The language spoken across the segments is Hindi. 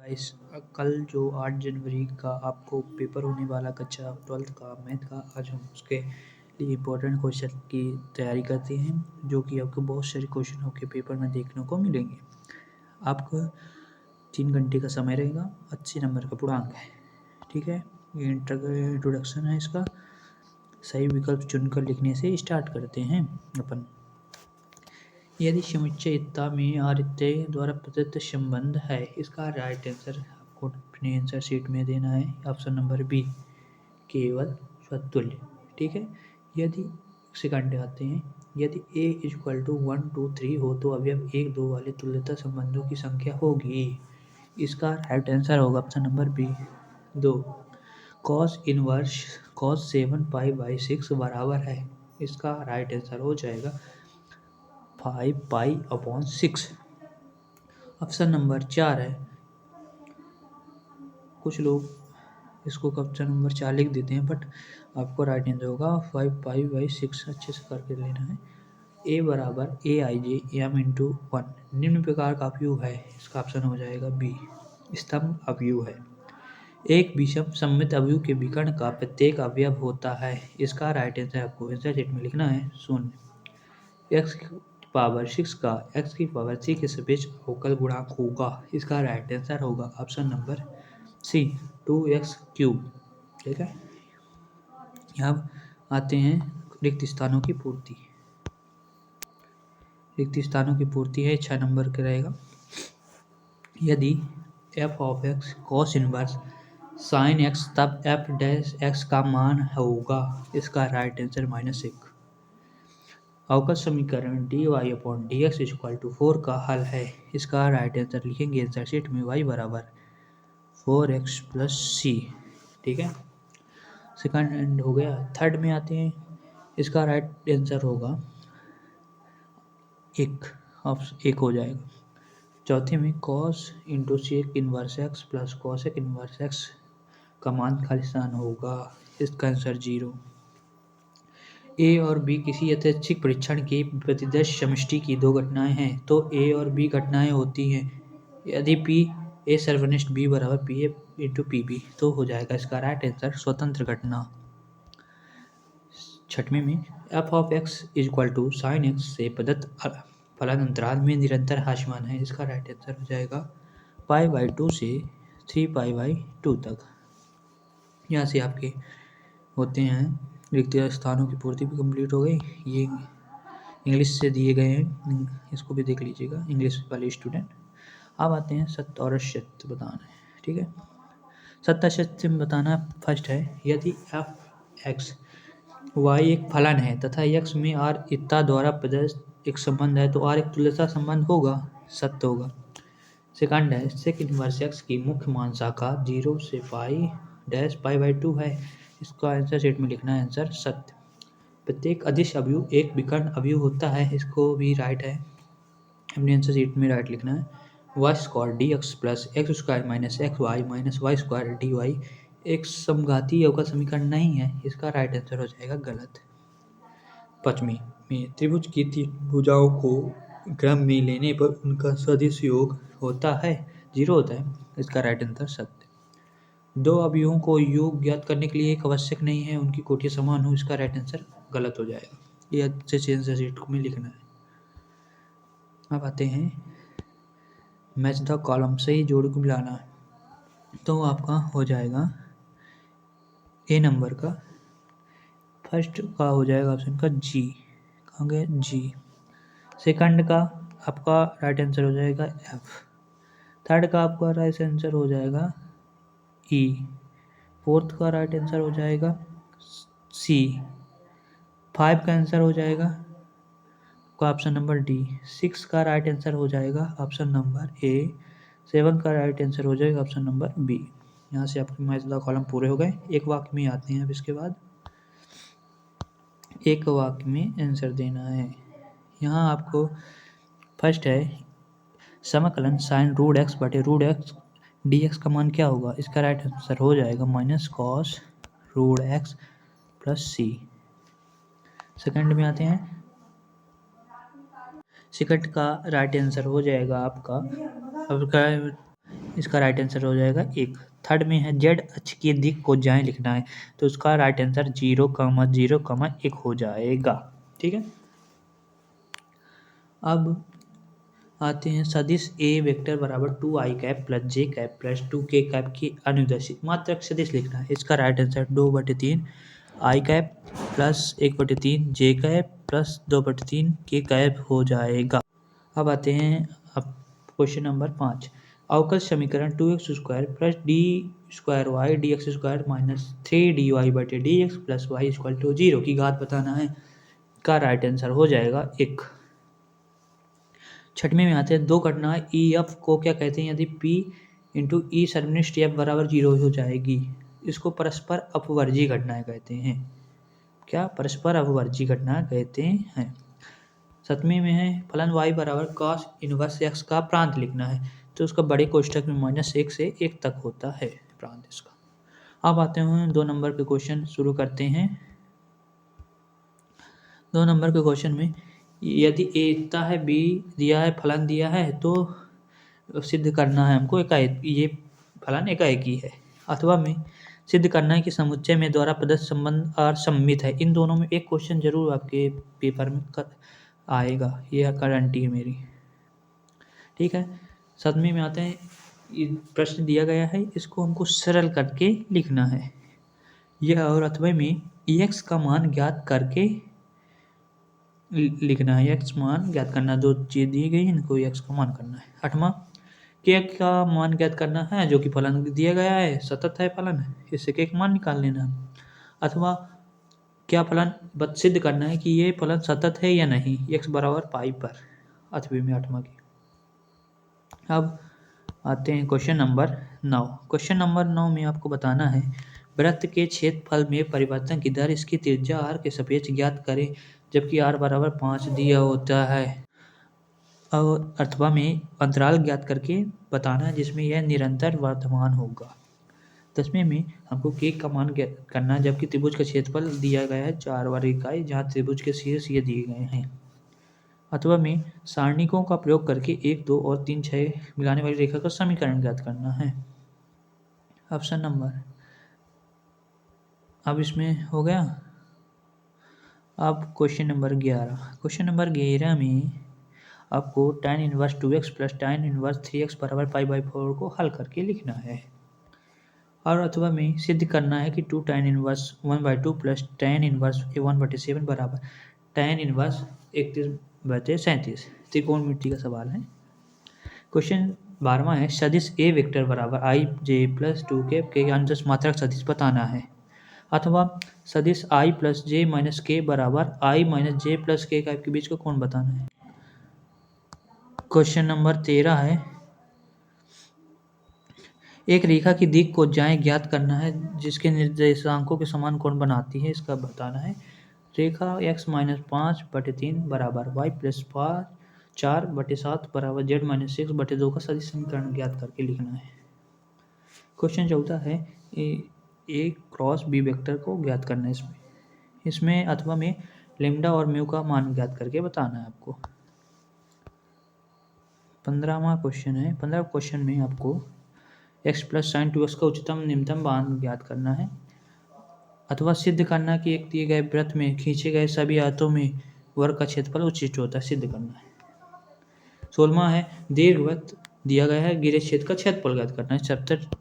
गाइस, कल जो 8 जनवरी का आपको पेपर होने वाला कक्षा 12th का मैथ का, आज हम उसके लिए इम्पोर्टेंट क्वेश्चन की तैयारी करते हैं जो कि आपको बहुत सारे क्वेश्चन आपके पेपर में देखने को मिलेंगे। आपको 3 घंटे का समय रहेगा, 80 नंबर का पूर्णांक है। ठीक है, ये इंट्रोडक्शन है इसका। सही विकल्प चुनकर लिखने से स्टार्ट करते हैं अपन। यदि समुच्चय इत्ता में आरित्य द्वारा प्रदत्त संबंध है, इसका राइट आंसर आपको अपने आंसर शीट में देना है। ऑप्शन नंबर बी, केवल स्वतुल्य। ठीक है, यदि सेकंड आते हैं, यदि a इक्वल टू 1 2 3 हो तो अवयव 1 2 वाले तुल्यता संबंधों की संख्या होगी। इसका राइट आंसर होगा option number B 2। Cos inverse cos 7 pi by 6 बराबर है। इसका राइट आंसर हो जाएगा 5 पाई अपॉन 6। ऑप्शन नंबर 4 है, कुछ लोग इसको ऑप्शन नंबर 4 लिख देते हैं, बट आपको राइट आंसर होगा 5 पाई बाई 6। अच्छे से करके लेना है। a बराबर ए आई जे एम इंटू 1 निम्न प्रकार का अवयव है। इसका ऑप्शन हो जाएगा बी, स्तंभ अवयव है। एक विषम सममित अवयव के विकर्ण का प्रत्येक अवयव होता है। इसका राइट आंसर आपको आंसर शीट में लिखना है 0। x की पावर 6 का x की पावर 3 के सापेक्ष अवकल गुणांक होगा। इसका राइट आंसर होगा option number C 2x cube. ठीक है, यहाँ आते हैं रिक्त स्थानों की पूर्ति। रिक्त स्थानों की पूर्ति है 6 नंबर का रहेगा। यदि f of x cos inverse sin x, तब f डैश x का मान होगा। इसका राइट आंसर -1। अवकल समीकरण dy/dx इक्वल टू 4 का हल है। इसका राइट आंसर लिखेंगे आंसर शीट में y बराबर 4x प्लस सी। ठीक है, सेकंड एंड हो गया। थर्ड में आते हैं, इसका राइट आंसर होगा 1, ऑप्शन 1 हो जाएगा। चौथे में cos into sec inverse x plus cosec inverse x का मान खालिस्तान होगा। इसका आंसर 0। ए और बी किसी यादृच्छिक परीक्षण की प्रतिदर्श समष्टि की दो घटनाएं हैं तो ए और बी घटनाएं होती हैं। यदि पी ए सर्वनिष्ठ बी बराबर P A into P B तो हो जाएगा इसका राइट आंसर स्वतंत्र घटना। छठवें में f of x equal to sine x से प्रदत्त फलन अंतराल में निरंतर हास्यमान है। इसका राइट आंसर हो जाएगा π/2 से 3π/2 तक। यहाँ से आपके होते हैं रिक्त स्थानों की पूर्ति भी कंप्लीट हो गई। ये इंग्लिश से दिए गए हैं, इसको भी देख लीजिएगा इंग्लिश वाले स्टूडेंट। अब आते हैं सत्य और असत्य बताना है। ठीक है, सत्य असत्य में बताना फर्स्ट है, यदि एफ एक्स वाई एक फलन है तथा एक्स में आर इत्ता द्वारा प्रदत्त एक संबंध है तो आर एक तुल्यता संबंध होगा, सत्य होगा। सेकंड है, सेक इनवर्स एक्स की मुख्य मान शाखा 0 से पाई डैश π/2 है। इसका आंसर शीट में लिखना है आंसर सत्य। प्रत्येक अदिश अवयव एक विकर्ण अवयव होता है। इसको भी राइट है, अपने आंसर शीट में राइट लिखना है। Y square d x plus x square minus x y minus y square d y एक समघातीय अवकल समीकरण नहीं है। इसका राइट आंसर हो जाएगा गलत। पाँचवीं में त्रिभुज की तीन भुजाओं को क्रम में लेने पर उनका सदिश योग होता है, 0 होता है। इसका राइट आंसर सत्य। दो अवयवों को योग ज्ञात करने के लिए एक आवश्यक नहीं है उनकी कोटियाँ समान हो। इसका राइट आंसर गलत हो जाएगा। ये अच्छे से आंसर शीट में लिखना है। अब आते हैं मैच द कॉलम, सही जोड़ को मिलाना है तो आपका हो जाएगा ए नंबर का फर्स्ट का हो जाएगा ऑप्शन का जी। कहाँ गया जी। सेकंड का आपका राइट आंसर हो जाएगा एफ। थर्ड का आपका राइट आंसर हो जाएगा ई। फोर्थ का राइट आंसर हो जाएगा सी। 5 का आंसर हो जाएगा आपका ऑप्शन नंबर डी। 6 का राइट आंसर हो जाएगा ऑप्शन नंबर ए। 7 का राइट आंसर हो जाएगा ऑप्शन नंबर बी। यहाँ से आपके मैच द कॉलम पूरे हो गए। एक वाक्य में आते हैं अब इसके बाद। एक वाक्य में आंसर देना है। यहाँ आपको फर्स्ट है, समाकलन साइन रूट एक्स बटे रूट एक्स डी एक्स का मान क्या होगा। इसका राइट आंसर हो जाएगा minus cos root x plus c. Second में आते हैं, सेकंड का राइट आंसर हो जाएगा आपका इसका राइट आंसर हो जाएगा 1। थर्ड में है जेड अक्ष की दिक को जाएं लिखना है, तो उसका राइट आंसर 0,0,1 हो जाएगा। ठीक है। अब आते हैं सदिश ए वेक्टर बराबर 2i कैप प्लस जे कैप प्लस 2k कैप की अनुदैर्ध्य मात्रक सदिश लिखना है। इसका राइट आंसर 2/3 आई कैप प्लस 1/3 जे कैप प्लस 2/3 के कैप हो जाएगा। अब आते हैं अब क्वेश्चन नंबर 5। अवकल समीकरण 2x² plus d² dx² minus 3dy/dx plus y = 0 की घात बताना है। का राइट आंसर हो जाएगा 1। छठवें में आते हैं दो घटनाएं ई एफ को क्या कहते हैं यदि p इंटू ई सर्वनिष्ठ एफ बराबर 0 हो जाएगी। इसको परस्पर अपवर्जी घटनाएं कहते हैं। क्या? परस्पर अपवर्जी घटनाएं कहते हैं। सतवें में है फलन y बराबर cos इनवर्स x का प्रांत लिखना है, तो उसका बड़े कोष्ठक में -1 से 1 तक होता है प्रांत इसका। अब आते हैं 2 नंबर के क्वेश्चन शुरू करते हैं। 2 नंबर के क्वेश्चन में यदि a इतना है, b दिया है, फलन दिया है, तो सिद्ध करना है हमको ये फलन एकाएकी है, अथवा में सिद्ध करना है कि समुच्चय में द्वारा प्रदत्त संबंध और सममित है। इन दोनों में एक क्वेश्चन जरूर आपके पेपर में आएगा, यह गारंटी है मेरी। ठीक है। 7वें में आते हैं प्रश्न दिया गया है, इसको हमको सरल करके लिखना है। यह और 8वें में x का मान ज्ञात करके लिखना है। x मान ज्ञात करना, दो चीज़ दी गई, इनको x का मान करना है। 8वां k का मान ज्ञात करना है, जो कि फलन दिया गया है, सतत है फलन, इससे k का मान निकाल लेना है। अथवा क्या फलन सिद्ध करना है कि ये फलन सतत है या नहीं, x बराबर पाई पर। 8वें में 8वां की। अब आते हैं क्वेश्चन नंबर 9। क्वेश्चन नंबर 9 में आपको बताना है वृत्त के क्षेत्रफल में परिवर्तन की दर इसकी त्रिज्या r के सापेक्ष ज्ञात करें, जबकि r बराबर 5 दिया होता है। और अथवा में अंतराल ज्ञात करके बताना है जिसमें यह निरंतर वर्तमान होगा। 10वें में हमको k का मान ज्ञात करना है, जबकि त्रिभुज का क्षेत्रफल दिया गया है 4 वर्ग इकाई, जहाँ त्रिभुज के शीर्ष ये दिए गए हैं। अथवा में सारणिकों का प्रयोग करके 1, 2 और 3, 6 मिलाने वाली रेखा का समीकरण ज्ञात करना है। ऑप्शन नंबर अब इसमें हो गया। अब क्वेश्चन नंबर 11। क्वेश्चन नंबर 11 में आपको tan inverse 2x plus tan inverse 3x बराबर π/4 को हल करके लिखना है। और अथवा में सिद्ध करना है कि 2 tan inverse 1/2 plus tan inverse 1/7 बराबर tan इनवर्स 31/37 त्रिकोणमिति का सवाल है। क्वेश्चन 12वां है सदिश ए वेक्टर बराबर i j प्लस 2k के अनुदैर्ध्य मात्रक सदिश बताना है। अथवा सदिश i plus j minus k बराबर i minus j plus k के बीच का कोण बताना है। क्वेश्चन नंबर 13 है एक रेखा की दिक को जाएं ज्ञात करना है जिसके निर्देशांकों के समान कोण बनाती है, इसका बताना है। रेखा x माइनस 5/3 बराबर y प्लस 4/7 बराबर z माइनस 6/2 का सदिश समीकरण ज्ञात करके लिखना है। क्वेश्चन 14 है ए क्रॉस बी वेक्टर को ज्ञात करना है। इसमें अथवा में लेम्डा और म्यू का मान ज्ञात करके बताना है आपको। 15वां क्वेश्चन है। 15वें क्वेश्चन में आपको x प्लस साइन 2x का उच्चतम निम्नतम मान ज्ञात करना है, अथवा सिद्ध करना कि एक दिए गए वृत्त में खींचे गए सभी आयतों में वर्ग का क्षेत्रफल उचित होता है, सिद्ध करना है। 16वां है दीर्घवृत्त दिया गया है, घिरे क्षेत्र का क्षेत्रफल ज्ञात करना है।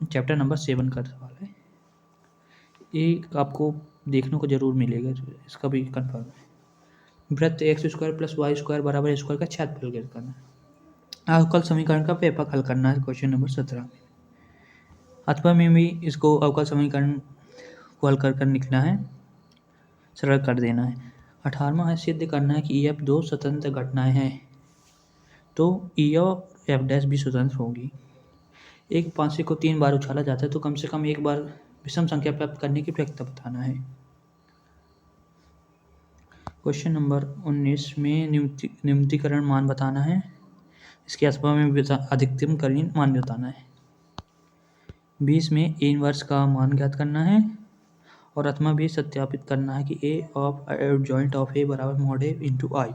चैप्टर नंबर 7 का सवाल है, ये आपको देखने को जरूर मिलेगा, इसका भी कन्फर्म है। वृत्त x² प्लस y² बराबर a² का क्षेत्रफल ज्ञात करना है। अवकल समीकरण का व्यापक हल करना है क्वेश्चन नंबर 17 में। अथवा में भी इसको अवकल समीकरण को हल कर लिखना है, सरल कर देना है। 18वां है सिद्ध करना है कि ई एफ दो स्वतंत्र घटनाएं हैं, तो ई और एफ डैश भी स्वतंत्र होगी। एक पांसे को 3 बार उछाला जाता है, तो कम से कम एक बार विषम संख्या प्राप्त करने की प्रक्रिया बताना है। क्वेश्चन नंबर 19 में निम्नतीकरण मान बताना है, इसके अथवा में अधिकतम करीन मान बताना है। 20 में ए इनवर्स का मान ज्ञात करना है, और अथवा भी सत्यापित करना है कि ए ऑफ एडजॉइंट ऑफ ए बराबर मॉड ए इंटू आई।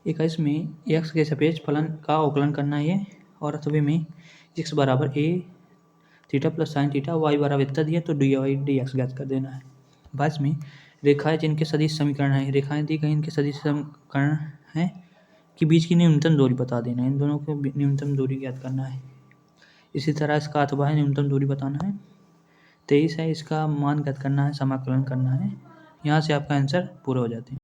21 में एक्स के सापेक्ष फलन का अवकलन करना है, और अथवे में x बराबर a theta plus sine theta, y बराबर इतना दिया तो dy dx ज्ञात कर देना है। 22 में रेखाएं जिनके सदिश समीकरण है, रेखाएं दी गई इनके सदिश समीकरण हैं कि बीच की न्यूनतम दूरी बता देना है, इन दोनों को न्यूनतम दूरी ज्ञात करना है। इसी तरह इसका अथवा है न्यूनतम दूरी बताना है। 23 है, इसका मान ज्ञात करना है, समाकलन करना है। यहाँ से आपका आंसर पूरा हो जाते हैं।